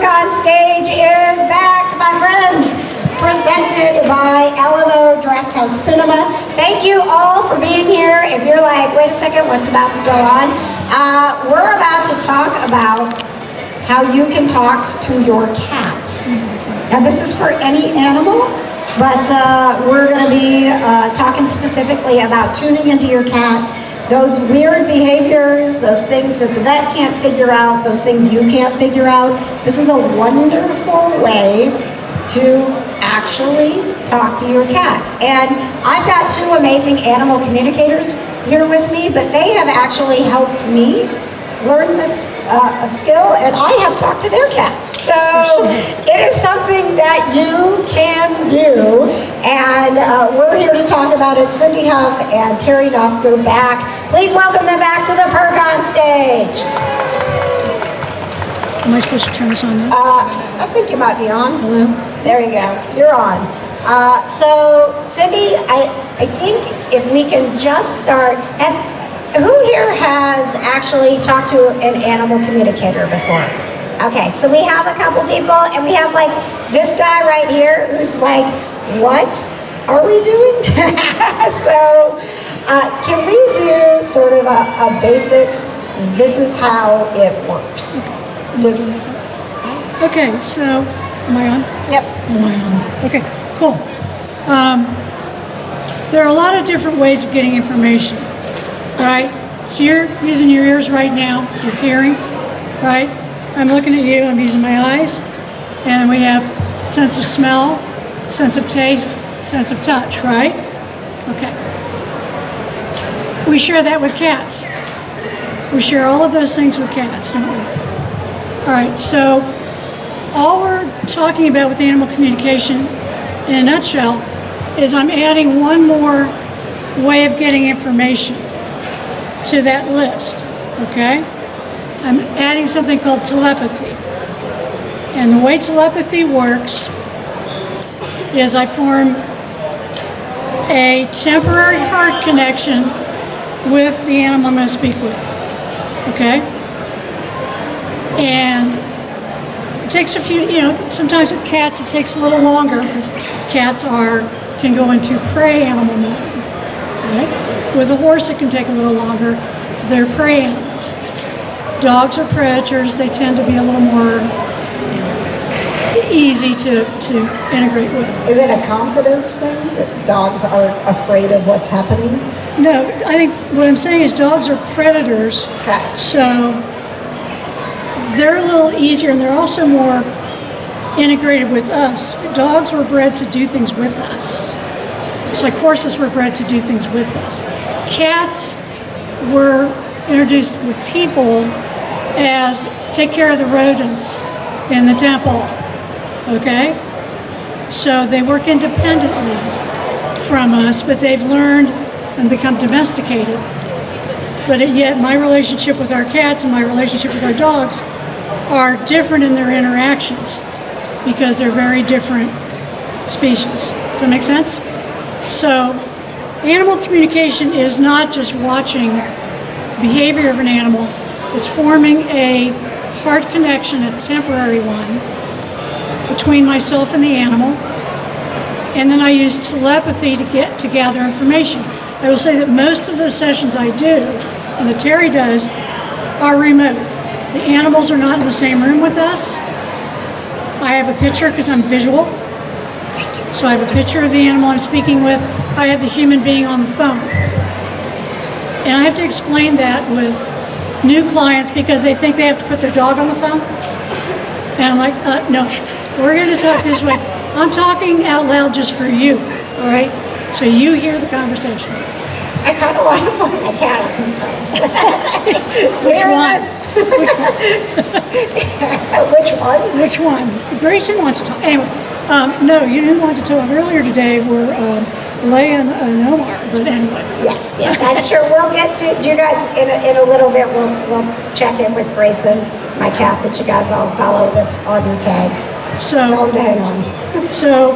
PurrCon stage is back, my friends. Presented by Alamo Drafthouse Cinema. Thank you all for being here. If you're like, wait a second, what's about to go on? We're about to talk about how you can talk to your cat. Now this is for any animal, but we're going to be talking specifically about tuning into your cat. Those weird behaviors, those things that the vet can't figure out, those things you can't figure out. This is a wonderful way to actually talk to your cat. And I've got two amazing animal communicators here with me, but they have actually helped me learn this skill, and I have talked to their cats. So it is something that you can do, and we're here to talk about it. Cindy Huff and Terri Noftsger back. Please welcome them back to the PurrCon stage. Am I supposed to turn this on now? I think you might be on. Hello? There you go. You're on. So Cindy, I think if we can just start, who here has actually talked to an animal communicator before? Okay, so we have a couple people, and we have like this guy right here who's like, what are we doing? So can we do sort of a basic, this is how it works? Just okay, so am I on? Yep. Am I on? Okay, cool. There are a lot of different ways of getting information, right? So you're using your ears right now, you're hearing, right? I'm looking at you, I'm using my eyes, and we have sense of smell, sense of taste, sense of touch, right? Okay. We share that with cats. We share all of those things with cats, don't we? All right, so all we're talking about with animal communication in a nutshell is I'm adding one more way of getting information to that list, okay? I'm adding something called telepathy. And the way telepathy works is I form a temporary heart connection with the animal I'm going to speak with, okay? And it takes a few, sometimes with cats it takes a little longer because cats can go into prey animal mode, right? With a horse it can take a little longer. They're prey animals. Dogs are predators. They tend to be a little more easy to integrate with. Is it a confidence thing that dogs are afraid of what's happening? No, I think what I'm saying is dogs are predators. Okay. So they're a little easier, and they're also more integrated with us. Dogs were bred to do things with us. It's like horses were bred to do things with us. Cats were introduced with people as take care of the rodents in the temple, okay? So they work independently from us, but they've learned and become domesticated. But yet my relationship with our cats and my relationship with our dogs are different in their interactions because they're very different species. Does that make sense? So animal communication is not just watching behavior of an animal, it's forming a heart connection, a temporary one, between myself and the animal, and then I use telepathy to gather information. I will say that most of the sessions I do, and that Terri does, are remote. The animals are not in the same room with us. I have a picture because I'm visual. So I have a picture of the animal I'm speaking with. I have the human being on the phone. And I have to explain that with new clients because they think they have to put their dog on the phone. And I'm like, no, we're going to talk this way. I'm talking out loud just for you, all right? So you hear the conversation. I kind of want to put my cat on the phone. Which one? Which one? Which one? Which one? Grayson wants to talk. Anyway, no, you didn't want to talk. Earlier today were Leia and Omar, but anyway. Yes, I'm sure we'll get to you guys in a little bit. We'll check in with Grayson, my cat that you guys all follow that's on your tags. So, tell him to hang on. So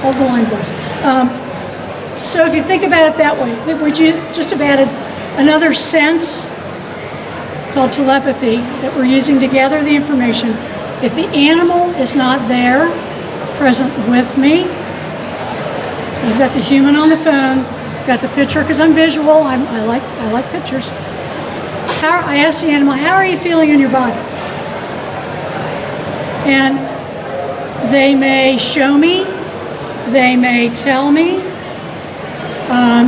hold the line, please. So if you think about it that way, we just have added another sense called telepathy that we're using to gather the information If the animal is not there, present with me, you've got the human on the phone, got the picture, because I'm visual, I like pictures. I ask the animal, how are you feeling in your body? And they may show me, they may tell me,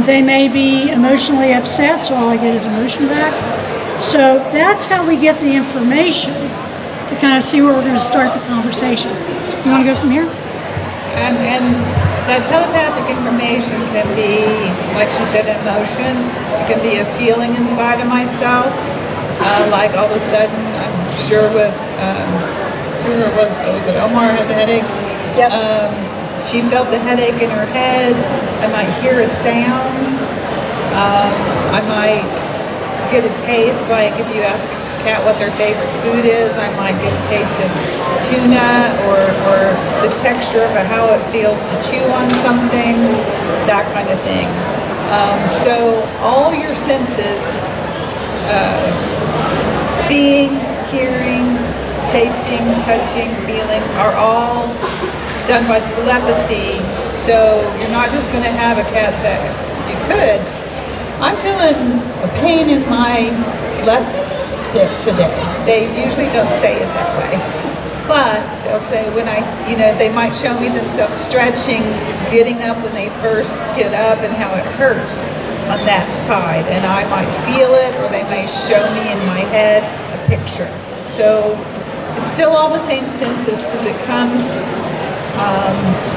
they may be emotionally upset, so all I get is emotion back. So that's how we get the information to kind of see where we're going to start the conversation. You want to go from here? And that telepathic information can be, like she said, emotion. It can be a feeling inside of myself. Like all of a sudden, I'm sure with, was it Omar had the headache? Yep. She felt the headache in her head. I might hear a sound. I might get a taste, like if you ask a cat what their favorite food is, I might get a taste of tuna or the texture of how it feels to chew on something, that kind of thing. So all your senses, seeing, hearing, tasting, touching, feeling, are all done by telepathy. So you're not just going to have a cat say, you could, I'm feeling a pain in my left hip today. They usually don't say it that way. But they'll say they might show me themselves stretching, getting up when they first get up and how it hurts on that side. And I might feel it, or they may show me in my head a picture. So it's still all the same senses because it comes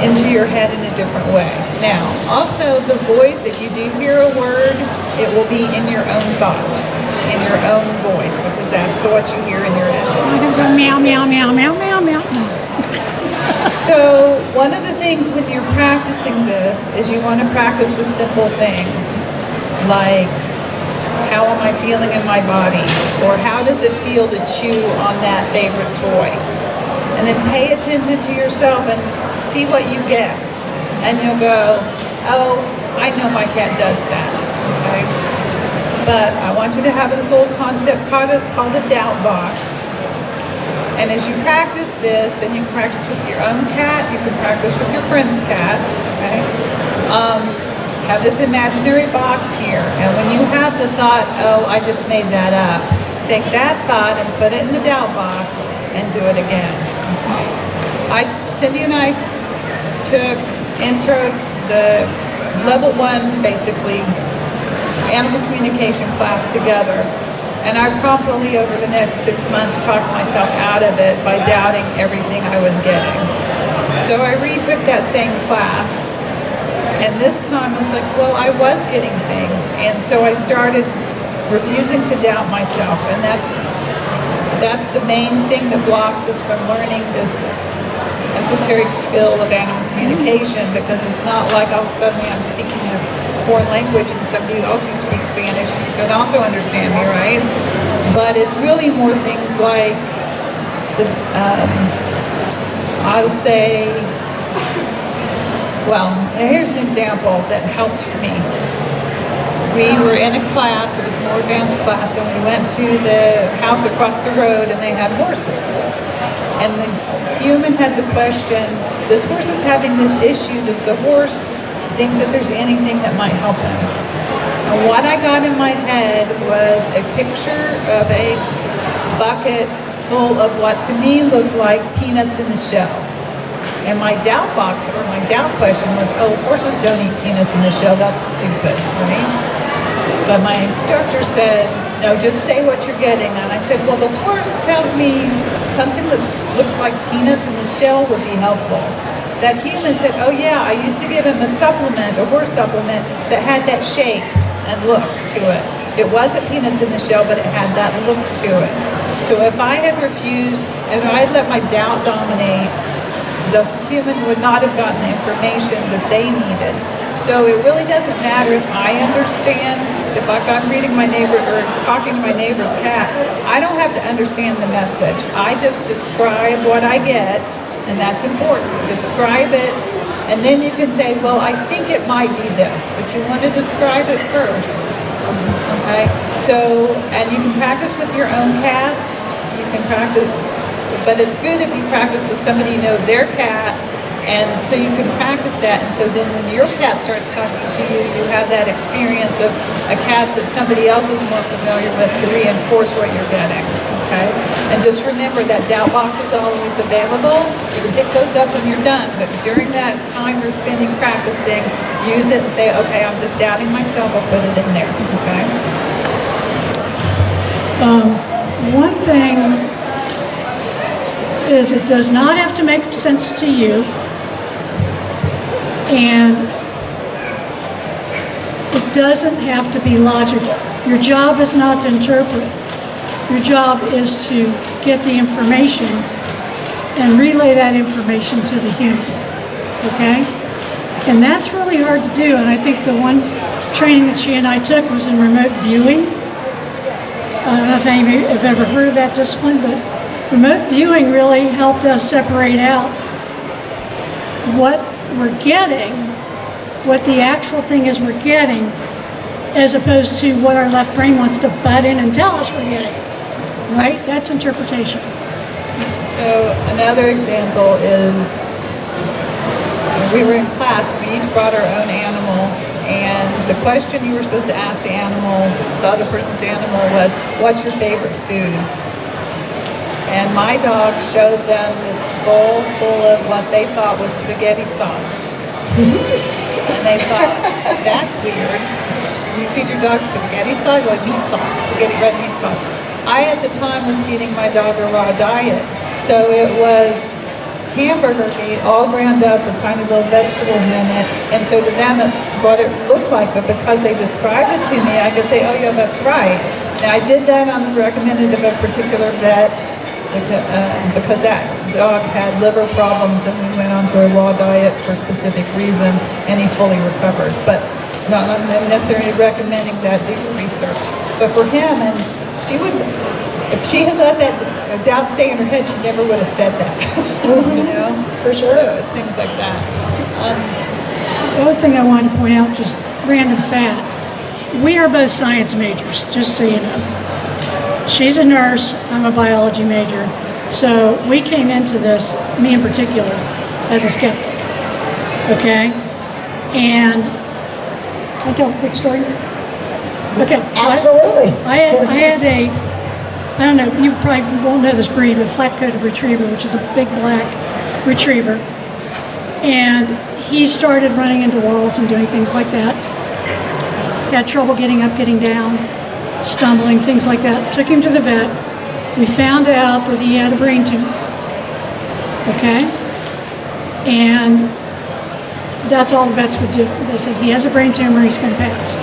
into your head in a different way. Now, also the voice, if you do hear a word, it will be in your own thought, in your own voice, because that's what you hear in your head. I'm going to go meow, meow, meow, meow, meow, meow. So one of the things when you're practicing this is you want to practice with simple things, like how am I feeling in my body, or how does it feel to chew on that favorite toy? And then pay attention to yourself and see what you get. And you'll go, oh, I know my cat does that, okay? But I want you to have this little concept called a doubt box. And as you practice this, and you can practice with your own cat, you can practice with your friend's cat, okay? Have this imaginary box here. And when you have the thought, oh, I just made that up, take that thought and put it in the doubt box and do it again. Cindy and I took the level 1, basically, animal communication class together. And I promptly, over the next 6 months, talked myself out of it by doubting everything I was getting. So I retook that same class. And this time I was like, well, I was getting things. And so I started refusing to doubt myself. And that's the main thing that blocks us from learning this esoteric skill of animal communication, because it's not like all of a sudden I'm speaking this foreign language and somebody else who speaks Spanish can also understand me, right? But it's really more things like, I'll say, well, here's an example that helped me. We were in a class, it was a more advanced class, and we went to the house across the road and they had horses. And the human had the question, this horse is having this issue, does the horse think that there's anything that might help him? And what I got in my head was a picture of a bucket full of what to me looked like peanuts in the shell. And my doubt box, or my doubt question was, oh, horses don't eat peanuts in the shell, that's stupid, right? But my instructor said, no, just say what you're getting. And I said, well, the horse tells me something that looks like peanuts in the shell would be helpful. That human said, oh yeah, I used to give him a supplement, a horse supplement, that had that shape and look to it. It wasn't peanuts in the shell, but it had that look to it. So if I had refused, if I had let my doubt dominate, the human would not have gotten the information that they needed. So it really doesn't matter if I understand, if I'm reading my neighbor or talking to my neighbor's cat, I don't have to understand the message. I just describe what I get, and that's important. Describe it, and then you can say, well, I think it might be this, but you want to describe it first. Okay? So, and you can practice with your own cats. You can practice But it's good if you practice with somebody you know their cat, and so you can practice that. And so then when your cat starts talking to you, you have that experience of a cat that somebody else is more familiar with to reinforce what you're getting, okay? And just remember that doubt box is always available. You can pick those up when you're done, but during that time you're spending practicing, use it and say, okay, I'm just doubting myself, I'll put it in there, okay? One thing is it does not have to make sense to you, and it doesn't have to be logical. Your job is not to interpret. Your job is to get the information and relay that information to the human, okay? And that's really hard to do, and I think the one training that she and I took was in remote viewing. I don't know if any of you have ever heard of that discipline, but remote viewing really helped us separate out what we're getting, what the actual thing is we're getting, as opposed to what our left brain wants to butt in and tell us we're getting, right? That's interpretation. So another example is, we were in class, we each brought our own animal, and the question you were supposed to ask the animal, the other person's animal, was, what's your favorite food? And my dog showed them this bowl full of what they thought was spaghetti sauce. And they thought, that's weird. You feed your dog spaghetti sauce, like meat sauce, spaghetti red meat sauce. I, at the time, was feeding my dog a raw diet. So it was hamburger meat, all ground up with tiny little vegetables in it. And so to them, what it looked like, but because they described it to me, I could say, oh yeah, that's right. Now I did that on the recommended of a particular vet, because that dog had liver problems and we went on to a raw diet for specific reasons, and he fully recovered. But not necessarily recommending that, do your research. But for him, and she would, if she had let that doubt stay in her head, she never would have said that. You know? For sure. So it's things like that. The other thing I wanted to point out, just random fact, we are both science majors, just so you know. She's a nurse, I'm a biology major, so we came into this, me in particular, as a skeptic, okay? And, can I tell a quick story? Okay. So Absolutely. I had a, I don't know, you probably won't know this breed, but flat-coated retriever, which is a big black retriever. And he started running into walls and doing things like that. Had trouble getting up, getting down, stumbling, things like that. Took him to the vet. We found out that he had a brain tumor, okay? And that's all the vets would do. They said, he has a brain tumor, he's gonna pass.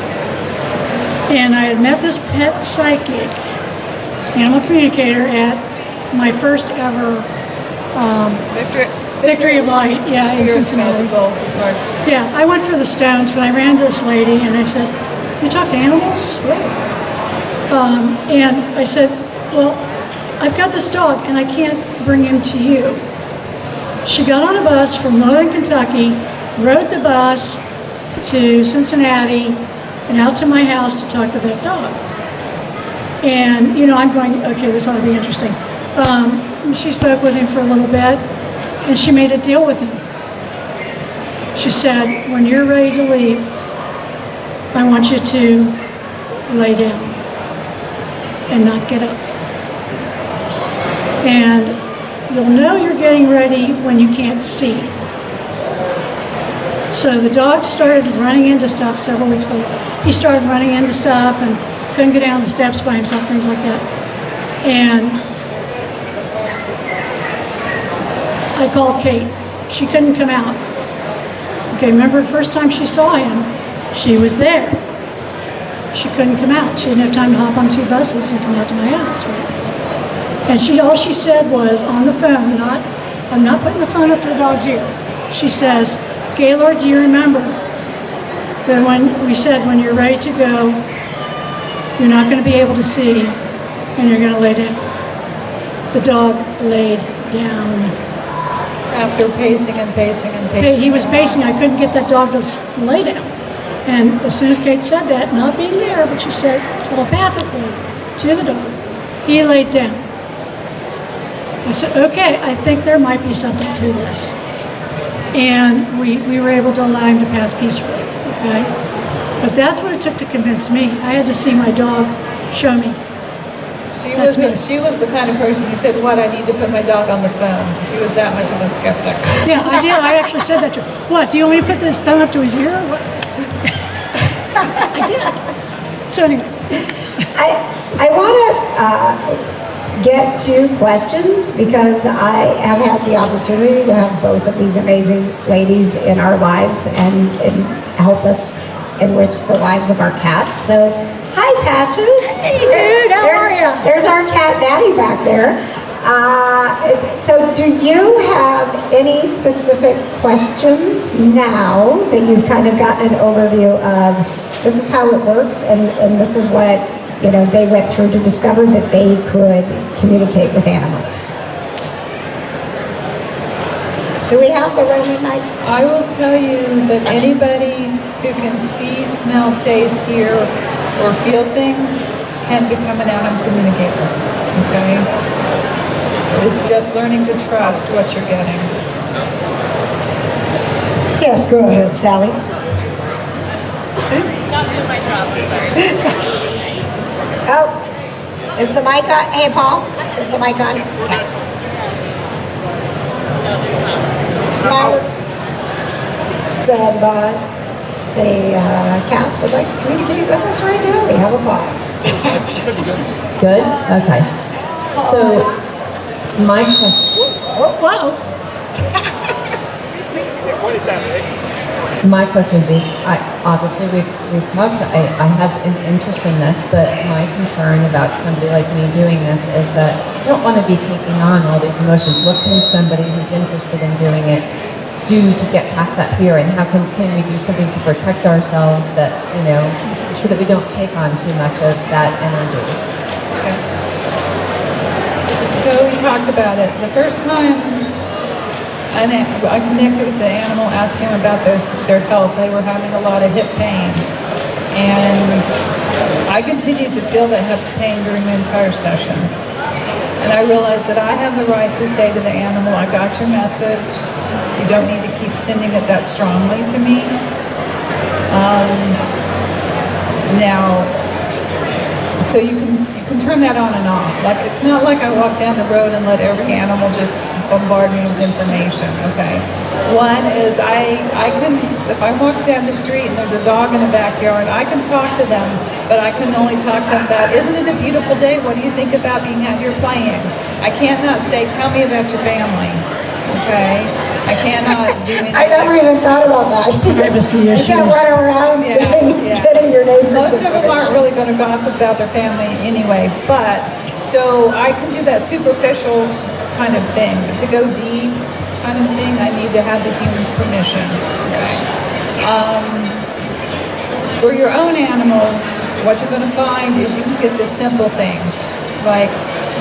And I had met this pet psychic, animal communicator, at my first ever Victory of Light, yeah, in Cincinnati. Yeah, I went for the stones, but I ran into this lady and I said, you talk to animals? And I said, well, I've got this dog and I can't bring him to you. She got on a bus from Northern Kentucky, rode the bus to Cincinnati and out to my house to talk to that dog. And, you know, I'm going, okay, this ought to be interesting. She spoke with him for a little bit and she made a deal with him. She said, when you're ready to leave, I want you to lay down and not get up. And you'll know you're getting ready when you can't see. So the dog started running into stuff several weeks later. He started running into stuff and couldn't get down the steps by himself, things like that. And I called Kate. She couldn't come out. Okay, remember the first time she saw him, she was there. She couldn't come out. She didn't have time to hop on 2 buses and come out to my house. Right? And all she said was on the phone, I'm not putting the phone up to the dog's ear. She says, Gaylord, do you remember that when we said when you're ready to go, you're not going to be able to see and you're going to lay down? The dog laid down. After pacing and pacing and pacing. He was pacing. I couldn't get that dog to lay down. And as soon as Kate said that, not being there, but she said telepathically to the dog, he laid down. I said, okay, I think there might be something to this. And we were able to allow him to pass peacefully, okay? But that's what it took to convince me. I had to see my dog show me. She was the kind of person you said, what, I need to put my dog on the phone. She was that much of a skeptic. Yeah, I did. I actually said that to her. What, do you want me to put the phone up to his ear or what? I did. So anyway. I want to get to questions because I have had the opportunity to have both of these amazing ladies in our lives and help us enrich the lives of our cats. So, hi Patches. Hey dude, how are you? There's our cat Daddy back there. So do you have any specific questions now that you've kind of gotten an overview of this is how it works and this is what they went through to discover that they could communicate with animals? Do we have the roaming mic? I will tell you that anybody who can see, smell, taste, hear, or feel things can become an animal communicator, okay? It's just learning to trust what you're getting. Yes, go ahead, Sally. Not doing my job, I'm sorry. Oh, is the mic on? Hey, Paul, is the mic on? Okay. No, it's not. Stand by. If any cats would like to communicate with us right now, we have a pause. Good? Okay. So, my question, Whoa. my question would be, obviously we've talked, I have an interest in this, but my concern about somebody like me doing this is that I don't want to be taking on all these emotions. What can somebody who's interested in doing it do to get past that fear, and how can we do something to protect ourselves that, so that we don't take on too much of that energy? Okay. So we talked about it. The first time I connected with the animal, asking them about their health, they were having a lot of hip pain. And I continued to feel that hip pain during the entire session. And I realized that I have the right to say to the animal, I got your message. You don't need to keep sending it that strongly to me. Now, so you can turn that on and off. Like, it's not like I walk down the road and let every animal just bombard me with information, okay? One is I can, if I walk down the street and there's a dog in the backyard, I can talk to them, but I can only talk to them about, isn't it a beautiful day? What do you think about being out here playing? I cannot say, tell me about your family, okay? I cannot do anything. I never even thought about that. Privacy issues. You can't run around getting your neighbors. Most of them aren't really going to gossip about their family anyway, but so I can do that superficial kind of thing. To go deep kind of thing, I need to have the human's permission. For your own animals, what you're going to find is you can get the simple things, like,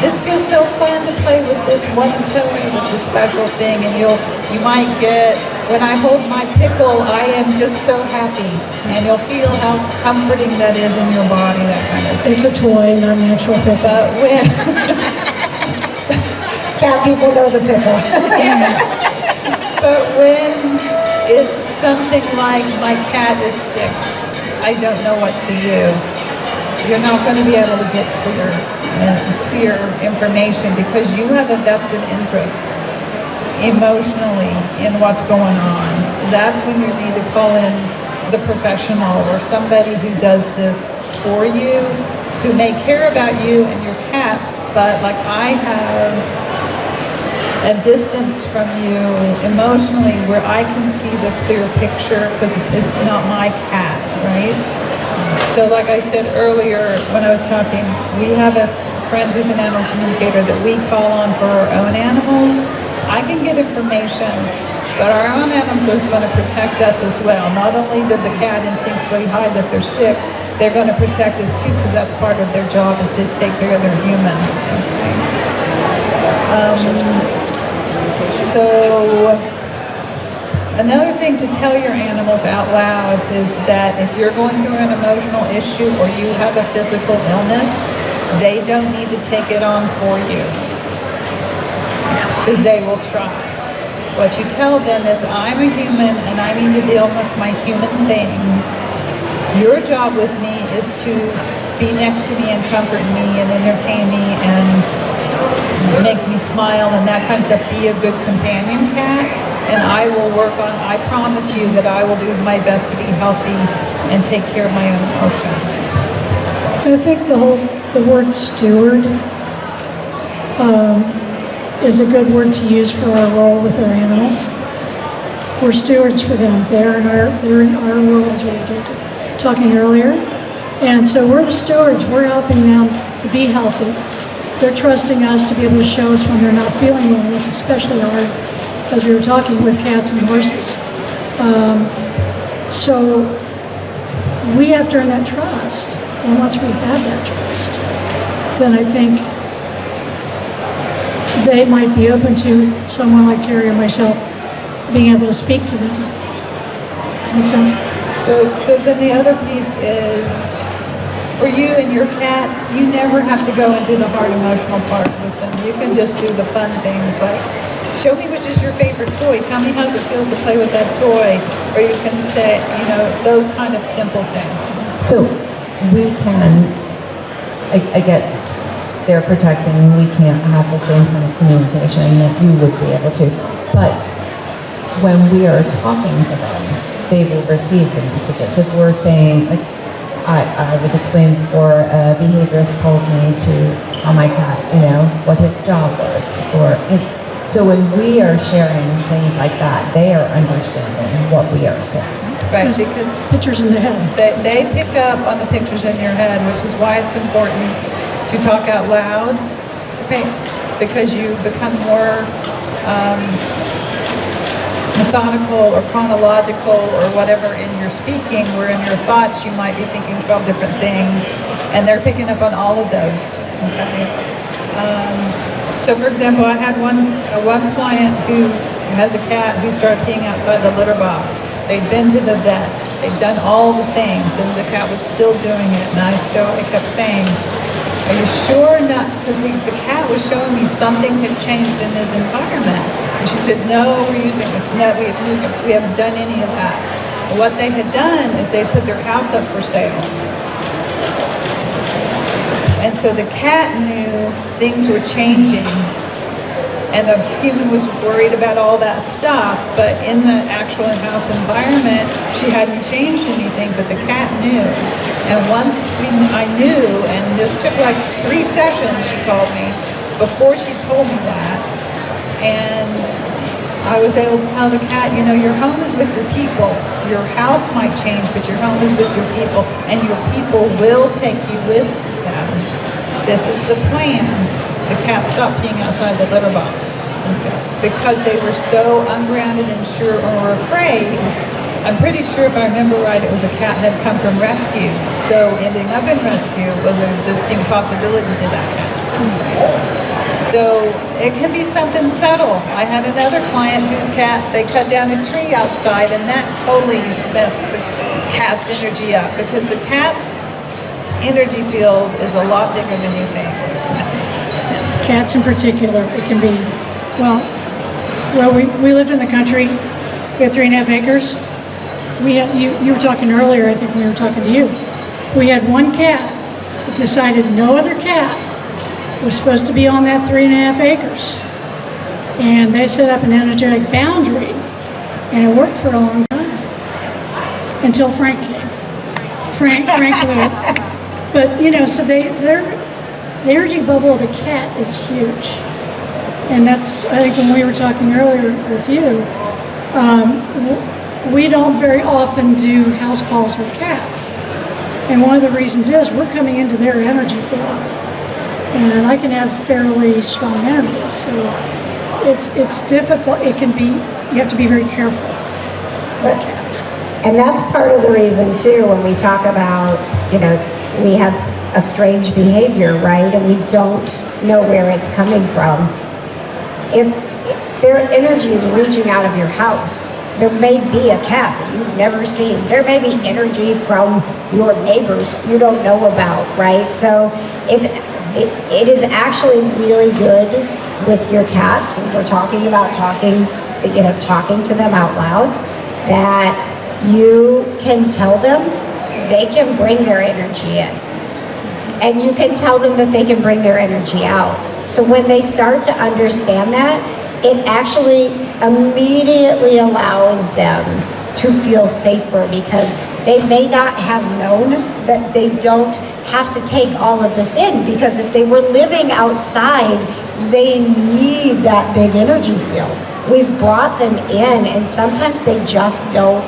this feels so fun to play with this one toy, it's a special thing, and you might get, when I hold my pickle, I am just so happy, and you'll feel how comforting that is in your body, that kind of thing. It's a toy, not an actual pickle. But when, Cat people know the pickle. but when it's something like my cat is sick, I don't know what to do, you're not going to be able to get clear information because you have a vested interest emotionally in what's going on. That's when you need to call in the professional or somebody who does this for you, who may care about you and your cat, but like I have a distance from you emotionally where I can see the clear picture because it's not my cat, right? So like I said earlier when I was talking, we have a friend who's an animal communicator that we call on for our own animals. I can get information, but our own animals are going to protect us as well. Not only does a cat instinctively hide that they're sick, they're going to protect us too because that's part of their job is to take care of their humans. So another thing to tell your animals out loud is that if you're going through an emotional issue or you have a physical illness, they don't need to take it on for you. because they will try. What you tell them is, I'm a human and I need to deal with my human things. Your job with me is to be next to me and comfort me and entertain me and make me smile and that kind of stuff. Be a good companion cat, and I will work on, I promise you that I will do my best to be healthy and take care of my own emotions. I think the word steward is a good word to use for our role with our animals. We're stewards for them. They're in our world, as we were talking earlier. And so we're the stewards. We're helping them to be healthy. They're trusting us to be able to show us when they're not feeling well. That's especially hard, as we were talking, with cats and horses. So we have to earn that trust. And once we have that trust, then I think they might be open to someone like Terri or myself being able to speak to them. Does that make sense? So then the other piece is, for you and your cat, you never have to go into the hard emotional part with them. You can just do the fun things like, show me which is your favorite toy. Tell me how it feels to play with that toy. Or you can say, you know, those kind of simple things. So we can, I get they're protecting, we can't have the same kind of communication that you would be able to. But when we are talking to them, they will receive the messages. If we're saying, like, I was explaining before, a behaviorist told me to tell my cat, you know, what his job was. So when we are sharing things like that, they are understanding what we are saying. Right, because Pictures in the head. they pick up on the pictures in your head, which is why it's important to talk out loud, okay? Because you become more methodical or chronological or whatever in your speaking, where in your thoughts you might be thinking 12 different things, and they're picking up on all of those, okay? So for example, I had one client who has a cat who started peeing outside the litter box. They'd been to the vet, they'd done all the things, and the cat was still doing it, and so I kept saying, are you sure not? Because the cat was showing me something had changed in his environment. And she said, no, we haven't done any of that. And what they had done is they put their house up for sale. And so the cat knew things were changing, and the human was worried about all that stuff, but in the actual in-house environment, she hadn't changed anything, but the cat knew. And once I knew, and this took like 3 sessions, she called me, before she told me that, and I was able to tell the cat, you know, your home is with your people. Your house might change, but your home is with your people, and your people will take you with them. This is the plan. The cat stopped peeing outside the litter box, okay, because they were so ungrounded and sure or afraid. I'm pretty sure, if I remember right, it was a cat that had come from rescue. So ending up in rescue was a distinct possibility to that cat. So it can be something subtle. I had another client whose cat, they cut down a tree outside, and that totally messed the cat's energy up, because the cat's energy field is a lot bigger than you think. Cats in particular, it can be, well, we lived in the country. We had 3.5 acres. We had, you were talking earlier, I think when we were talking to you. We had one cat that decided no other cat was supposed to be on that 3.5 acres. And they set up an energetic boundary, and it worked for a long time. Until Frank came. Frank blew it. But, you know, so the energy bubble of a cat is huge. And that's, I think when we were talking earlier with you, we don't very often do house calls with cats. And one of the reasons is we're coming into their energy field. And I can have fairly strong energy. So it's difficult. It can be, you have to be very careful with cats. And that's part of the reason too, when we talk about, you know, we have a strange behavior, right? And we don't know where it's coming from. If their energy is reaching out of your house, there may be a cat that you've never seen. There may be energy from your neighbors you don't know about, right? So it is actually really good with your cats, when we're talking about talking to them out loud, that you can tell them they can bring their energy in. And you can tell them that they can bring their energy out. So when they start to understand that, it actually immediately allows them to feel safer, because they may not have known that they don't have to take all of this in, because if they were living outside, they need that big energy field. We've brought them in, and sometimes they just don't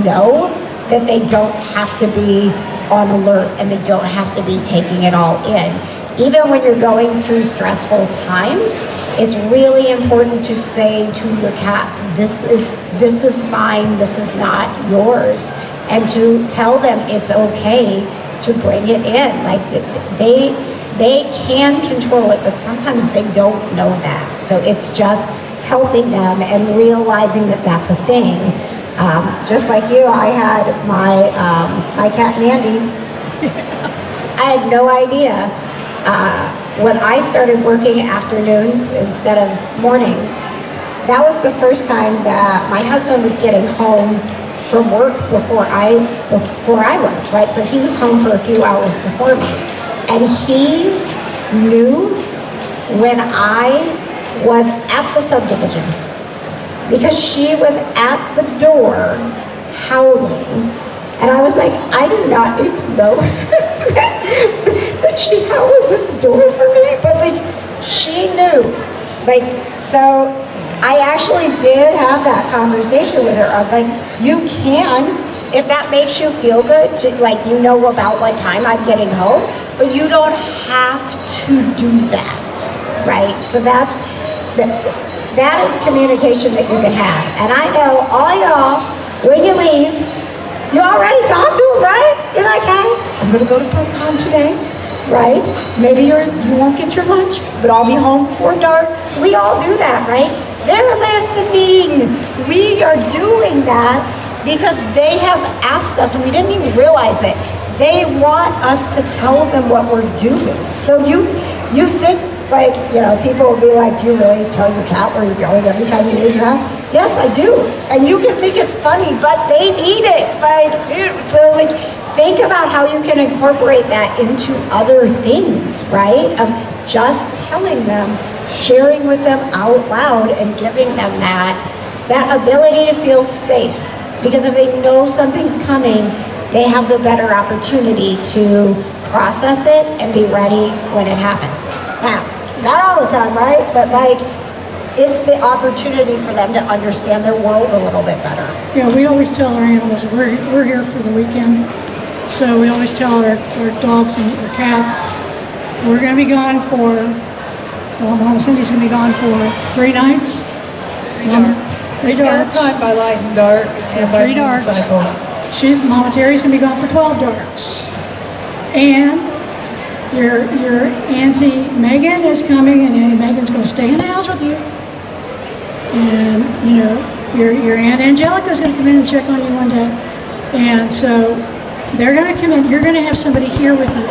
know that they don't have to be on alert and they don't have to be taking it all in. Even when you're going through stressful times, it's really important to say to your cats, this is mine, this is not yours. And to tell them it's okay to bring it in. Like they can control it, but sometimes they don't know that. So it's just helping them and realizing that that's a thing. Just like you, I had my cat Mandy. I had no idea. When I started working afternoons instead of mornings, that was the first time that my husband was getting home from work before I was, right? So he was home for a few hours before me. And he knew when I was at the subdivision, because she was at the door howling. And I was like, I do not need to know that she howls at the door for me, but like, she knew. Like, so I actually did have that conversation with her. I'm like, you can, if that makes you feel good, to, like, you know about what time I'm getting home, but you don't have to do that, right? So that is communication that you can have. And I know all y'all, when you leave, you already talked to them, right? You're like, hey, I'm gonna go to PurrCon today, right? Maybe you won't get your lunch, but I'll be home before dark. We all do that, right? They're listening. We are doing that because they have asked us, and we didn't even realize it. They want us to tell them what we're doing. So you think, like, people will be like, do you really tell your cat where you're going every time you leave your house? Yes, I do. And you can think it's funny, but they need it. Like, dude, so like, think about how you can incorporate that into other things, right? Of just telling them, sharing with them out loud, and giving them that ability to feel safe. Because if they know something's coming, they have the better opportunity to process it and be ready when it happens. Now, not all the time, right? But like, it's the opportunity for them to understand their world a little bit better. Yeah, we always tell our animals that we're here for the weekend. So we always tell our dogs and our cats, we're going to be gone for, well, Mama Cindy's going to be gone for 3 nights. 3 darks. Time by light and dark. So 3 darks. Mama Terry's going to be gone for 12 darks. And your Auntie Megan is coming, and Auntie Megan's going to stay in the house with you. And, your Aunt Angelica's going to come in and check on you one day. And so they're going to come in. You're going to have somebody here with you.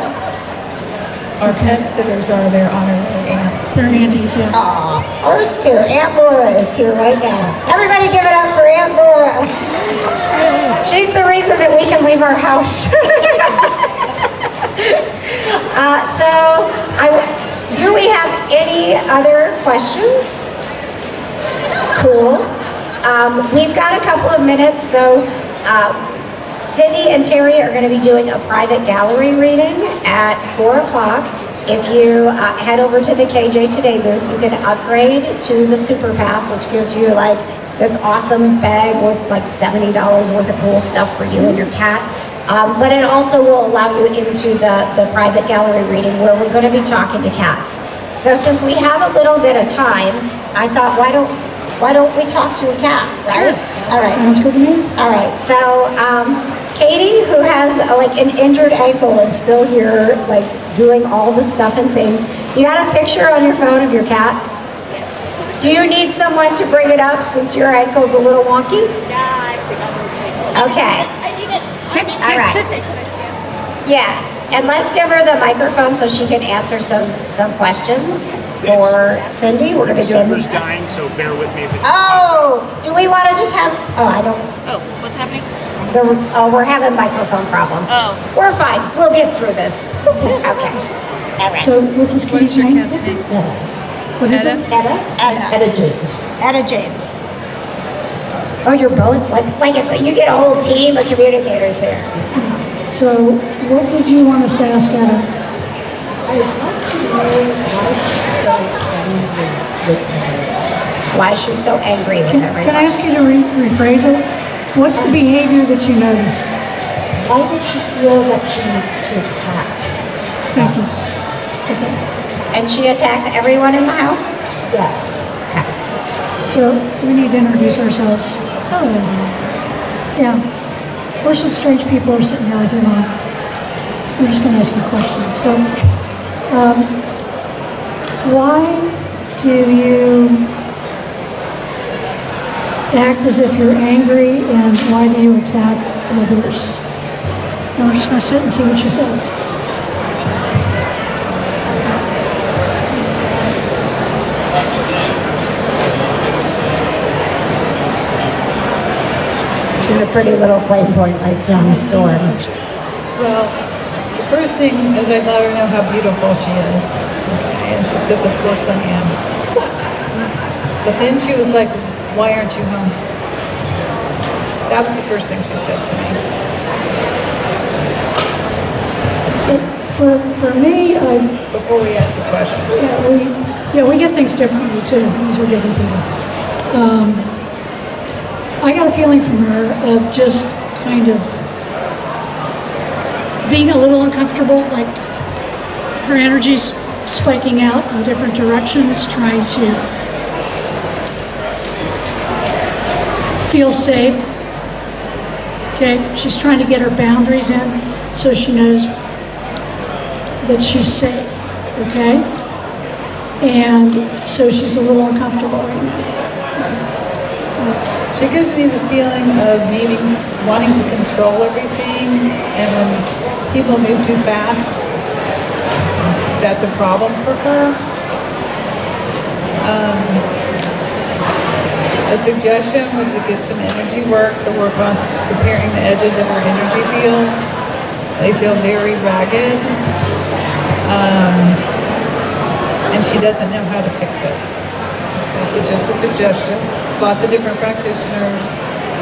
Our pet sitters are their honorary aunts. They're aunties, yeah. Aw, ours too. Aunt Laura is here right now. Everybody give it up for Aunt Laura. She's the reason that we can leave our house. Do we have any other questions? Cool. We've got a couple of minutes, so Cindy and Terri are going to be doing a private gallery reading at 4 o'clock. If you head over to the KJ Today booth, you can upgrade to the Super Pass, which gives you like this awesome bag worth like $70 worth of cool stuff for you and your cat. But it also will allow you into the private gallery reading where we're going to be talking to cats. So since we have a little bit of time, I thought, why don't we talk to a cat, right? Sure. All right. Sounds good to me. All right. So Katie, who has like an injured ankle and still here, like doing all the stuff and things, you got a picture on your phone of your cat? Do you need someone to bring it up since your ankle's a little wonky? Yeah, I think I'm okay. Okay. I need it. Sit, All right. sit. Yes, and let's give her the microphone so she can answer some questions for Cindy. We're gonna The do a server's dying, so bear with me if it's. Oh, do we want to just have, I don't, Oh, what's happening? we're having microphone problems. Oh. We're fine, we'll get through this. Okay. All right. So what's this What's kitty's your name? cat's name? What is it? Etta James. Etta James. Oh, you're both, like it's like you get a whole team of communicators here. So what did you want us to ask Etta? I'd like to know why she's so angry with her. Why she's so angry with everyone. Can I ask you to rephrase it? What's the behavior that you notice? Why does she feel that she needs to attack? Thank you. Okay. And she attacks everyone in the house? Yes. So we need to introduce ourselves. Hello. Yeah. We're some strange people who are sitting here with your mom. We're just going to ask you questions. So, why do you act as if you're angry, and why do you attack others? And we're just going to sit and see what she says. She's a pretty little flame point like Johnny Storm. Well, the first thing is I let her know how beautiful she is. Okay, and she says, of course I am. But then she was like, why aren't you home? That was the first thing she said to me. For me, Before we asked the questions. we get things differently too, because we're different people. I got a feeling from her of just kind of being a little uncomfortable, like her energy's spiking out in different directions, trying to feel safe. Okay, she's trying to get her boundaries in so she knows that she's safe, okay? And so she's a little uncomfortable right now. She gives me the feeling of wanting to control everything, and when people move too fast, that's a problem for her. A suggestion would be get some energy work to work on preparing the edges of her energy field. They feel very ragged, and she doesn't know how to fix it. It's just a suggestion. There's lots of different practitioners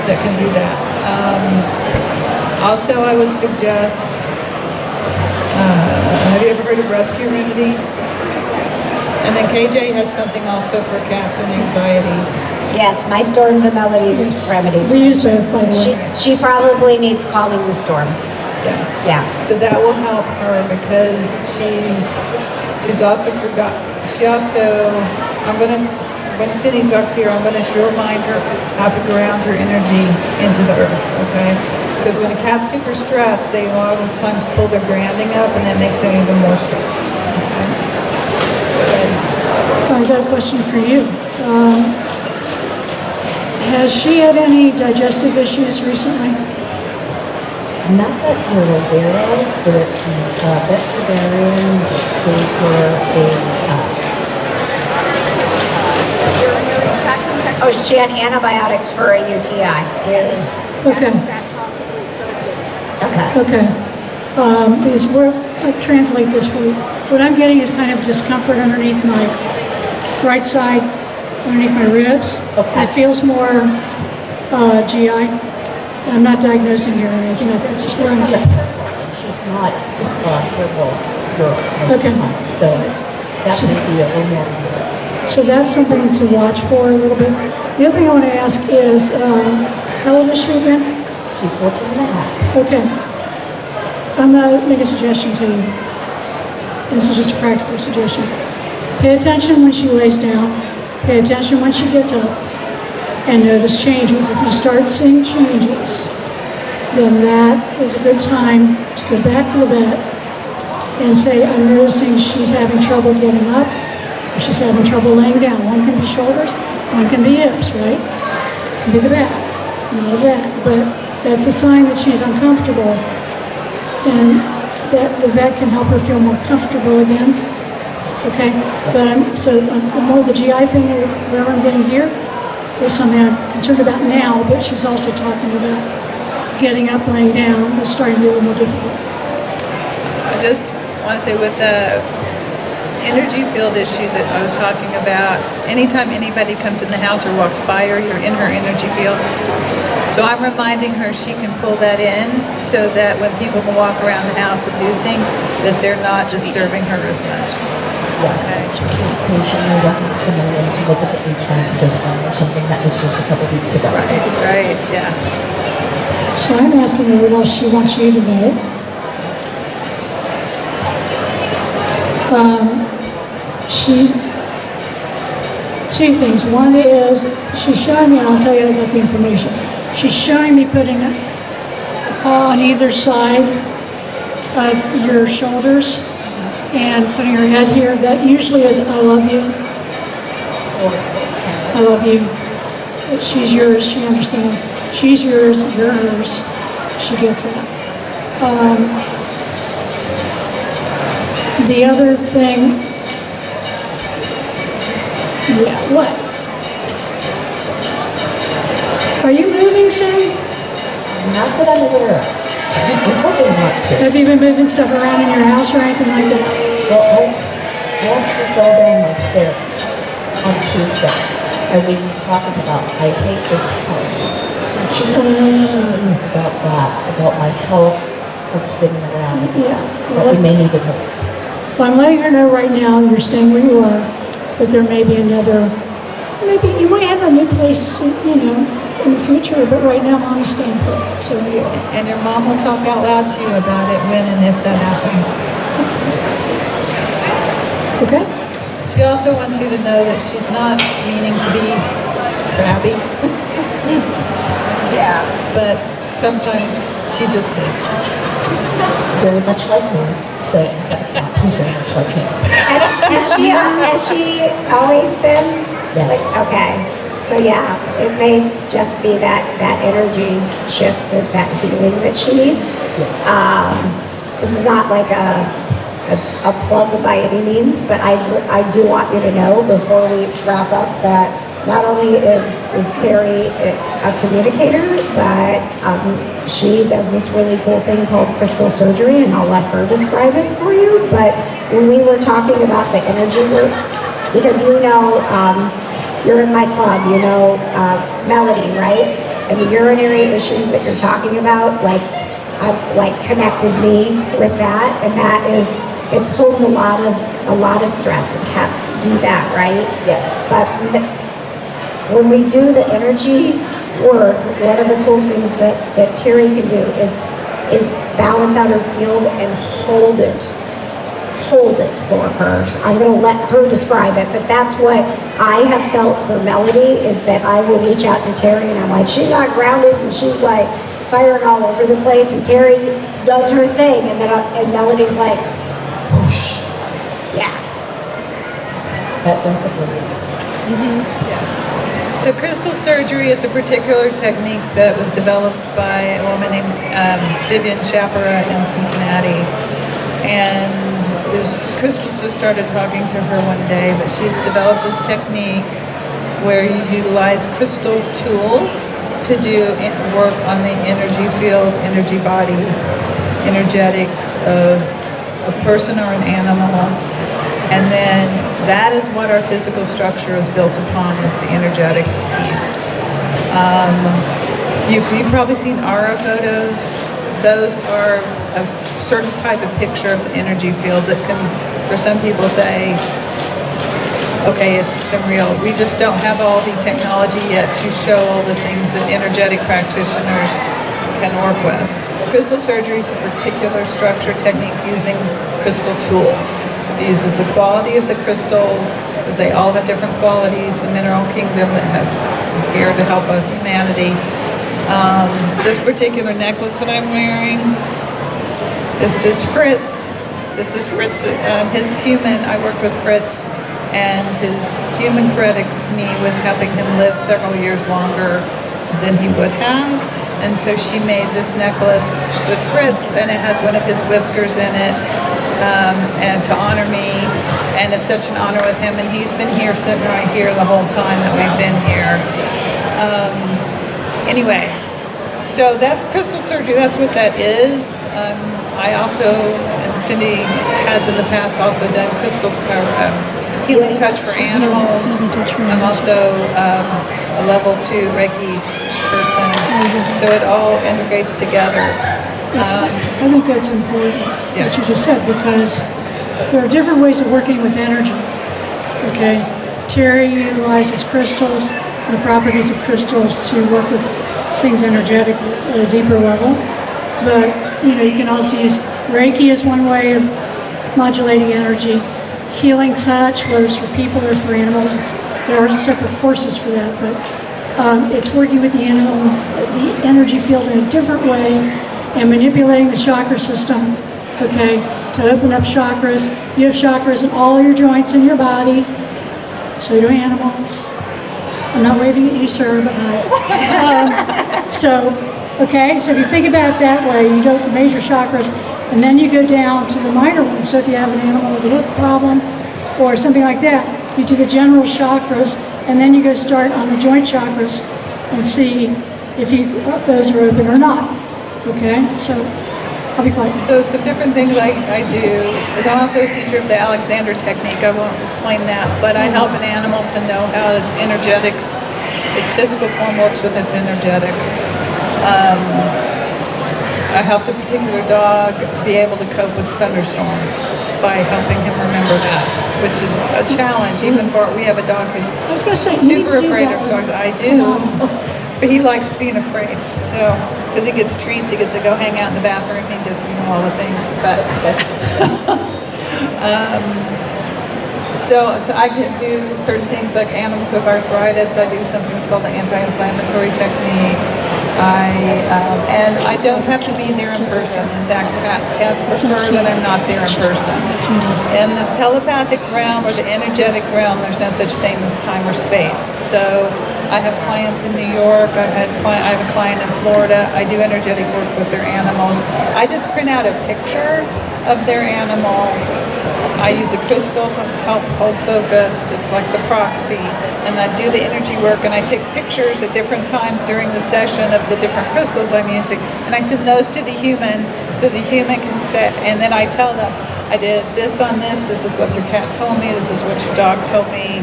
that can do that. Also, I would suggest, have you ever heard of Rescue Remedy? And then KJ has something also for cats and anxiety. Yes, my Storms and Melodies remedies. We use both, by the way. She probably needs Calming the Storm. Yes. Yeah. So that will help her because she's also forgot. She also, when Cindy talks here, I'm gonna remind her how to ground her energy into the earth, okay? Because when a cat's super stressed, they a lot of times pull their grounding up, and that makes them even more stressed. Okay? I've got a question for you. Has she had any digestive issues recently? Not that you're aware of, but veterinarians gave her Oh, she had antibiotics for a UTI. Okay, Okay. okay. Because I'll translate this for you. What I'm getting is kind of discomfort underneath my right side, underneath my ribs. Okay. It feels more GI. I'm not diagnosing here or anything like that. It's just where I'm getting. she's not verbal girl. Okay. So that may be a little more recent. So that's something to watch for a little bit. The other thing I want to ask is, how old is she again? She's 14 and a half. Okay. I'm going to make a suggestion to you. This is just a practical suggestion. Pay attention when she lays down. Pay attention when she gets up. And notice changes. If you start seeing changes, then that is a good time to go back to the vet and say, I'm noticing she's having trouble getting up, or she's having trouble laying down. One can be shoulders, one can be hips, right? It can be the back, not a back, but that's a sign that she's uncomfortable. And that the vet can help her feel more comfortable again. Okay, but the more the GI thing, whatever I'm getting here, is something I'm concerned about now, but she's also talking about getting up, laying down, is starting to be a little more difficult. I just want to say with the energy field issue that I was talking about, anytime anybody comes in the house or walks by her, you're in her energy field. So I'm reminding her she can pull that in so that when people walk around the house and do things, that they're not disturbing her as much. Yes, occasionally looking somebody to look at the HVAC system or something that was just a couple weeks ago. Right, yeah. So I'm asking her what else she wants you to know. Two things. One is she's showing me, and I'll tell you I got the information. She's showing me putting a paw on either side of your shoulders and putting her head here. That usually is I love you. I love you. She's yours. She understands. She's yours. You're hers. She gets it. The other thing, yeah, what? Are you moving soon? Not that I'm aware of. I'm hoping not to. Have you been moving stuff around in your house or anything like that? Well, I actually fell down my stairs on Tuesday, and we were talking about, I hate this house. So she was about that, about my health of spinning around. Yeah. But we may need to move. Well, I'm letting her know right now you're staying where you are, but there may be another, maybe you might have a new place, you know, in the future, but right now Mommy's staying put. So you. And your mom will talk out loud to you about it when and if that happens. Okay? She also wants you to know that she's not meaning to be crabby. Yeah. But sometimes she just is. Very much like me, saying that he's very much like me. Has she always been? Yes. Like, okay. So yeah, it may just be that energy shift, that healing that she needs. Yes. This is not like a plug by any means, but I do want you to know before we wrap up that not only is Terri a communicator, but she does this really cool thing called crystal surgery, and I'll let her describe it for you. But when we were talking about the energy work, because you know, you're in my club, you know, Melody, right? And the urinary issues that you're talking about, like connected me with that, and that is, it's holding a lot of stress, and cats do that, right? Yes. But when we do the energy work, one of the cool things that Terri can do is balance out her field and hold it for her. I'm going to let her describe it, but that's what I have felt for Melody, is that I will reach out to Terri and I'm like, she's not grounded, and she's like firing all over the place, and Terri does her thing, and then and Melody's like, whoosh. Yeah. That definitely. So crystal surgery is a particular technique that was developed by a woman named Vivian Chapera in Cincinnati. And Crystal just started talking to her one day, but she's developed this technique where you utilize crystal tools to do work on the energy field, energy body, energetics of a person or an animal. And then that is what our physical structure is built upon, is the energetics piece. You've probably seen aura photos. Those are a certain type of picture of the energy field that can, for some people, say, okay, it's some real. We just don't have all the technology yet to show all the things that energetic practitioners can work with. Crystal surgery is a particular structure technique using crystal tools. It uses the quality of the crystals, because they all have different qualities, the mineral kingdom that has here to help out humanity. This particular necklace that I'm wearing, this is Fritz. This is Fritz, his human. I worked with Fritz, and his human credits me with helping him live several years longer than he would have. And so she made this necklace with Fritz, and it has one of his whiskers in it, and to honor me. And it's such an honor with him, and he's been here, sitting right here the whole time that we've been here. Anyway, so that's crystal surgery. That's what that is. I also, and Cindy has in the past also done crystal healing touch for animals. I'm also a level 2 Reiki person, so it all integrates together. I think that's important, what you just said, because there are different ways of working with energy, okay? Terri utilizes crystals, the properties of crystals to work with things energetically at a deeper level, but you can also use Reiki as one way of modulating energy. Healing touch, whether it's for people or for animals, there are separate courses for that, but it's working with the energy field in a different way and manipulating the chakra system, okay, to open up chakras. You have chakras in all your joints in your body, so do animals. I'm not waving at you, sir, but hi. So if you think about it that way, you go with the major chakras, and then you go down to the minor ones. So if you have an animal with a hip problem or something like that, you do the general chakras, and then you go start on the joint chakras and see if those are open or not. Okay, so I'll be quiet. So some different things I do is I'm also a teacher of the Alexander technique. I won't explain that, but I help an animal to know how its energetics, its physical form works with its energetics. I helped a particular dog be able to cope with thunderstorms by helping him remember that, which is a challenge. Even for we have a dog who's super afraid of storms. I do, but he likes being afraid. So because he gets treats, he gets to go hang out in the bathroom. He gets all the things, but. So I can do certain things like animals with arthritis. I do something that's called the anti-inflammatory technique. And I don't have to be there in person. In fact, cats prefer that I'm not there in person. In the telepathic realm or the energetic realm, there's no such thing as time or space. So I have clients in New York. I have a client in Florida. I do energetic work with their animals. I just print out a picture of their animal. I use a crystal to help hold focus. It's like the proxy. And I do the energy work, and I take pictures at different times during the session of the different crystals I'm using. And I send those to the human so the human can set, and then I tell them, I did this on this is what your cat told me, this is what your dog told me.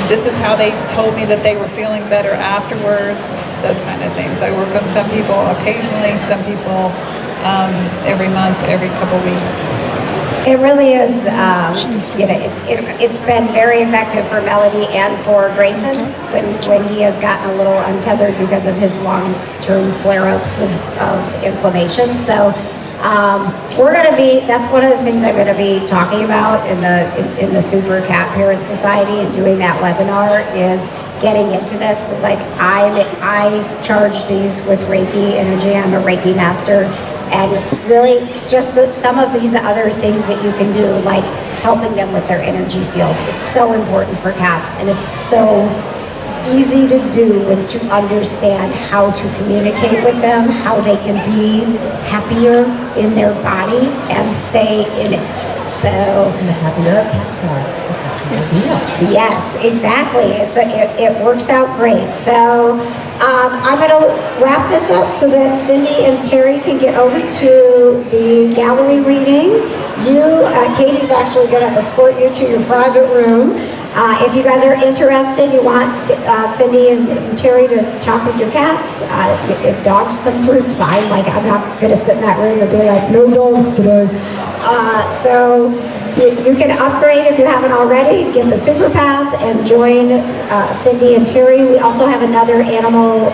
This is how they told me that they were feeling better afterwards, those kind of things. I work on some people occasionally, some people every month, every couple weeks. It really is, it's been very effective for Melody and for Grayson when he has gotten a little untethered because of his long-term flare-ups of inflammation. So that's one of the things I'm going to be talking about in the Super Cat Parent Society and doing that webinar is getting into this, because like I charge these with Reiki energy. I'm a Reiki master. And really just some of these other things that you can do, like helping them with their energy field. It's so important for cats, and it's so easy to do once you understand how to communicate with them, how they can be happier in their body and stay in it. So And the happier our pets are. Yes, exactly. It works out great. So I'm going to wrap this up so that Cindy and Terri can get over to the gallery reading. Katie's actually going to escort you to your private room. If you guys are interested, you want Cindy and Terri to talk with your cats. If dogs come through, it's fine. Like, I'm not going to sit in that room and be like, no dogs today. So you can upgrade if you haven't already, get the Super Pass and join Cindy and Terri. We also have another animal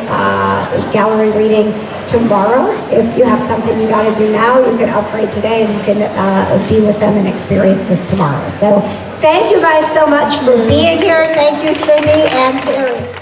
gallery reading tomorrow. If you have something you got to do now, you can upgrade today and you can be with them and experience this tomorrow. So thank you guys so much for being here. Thank you, Cindy and Terri.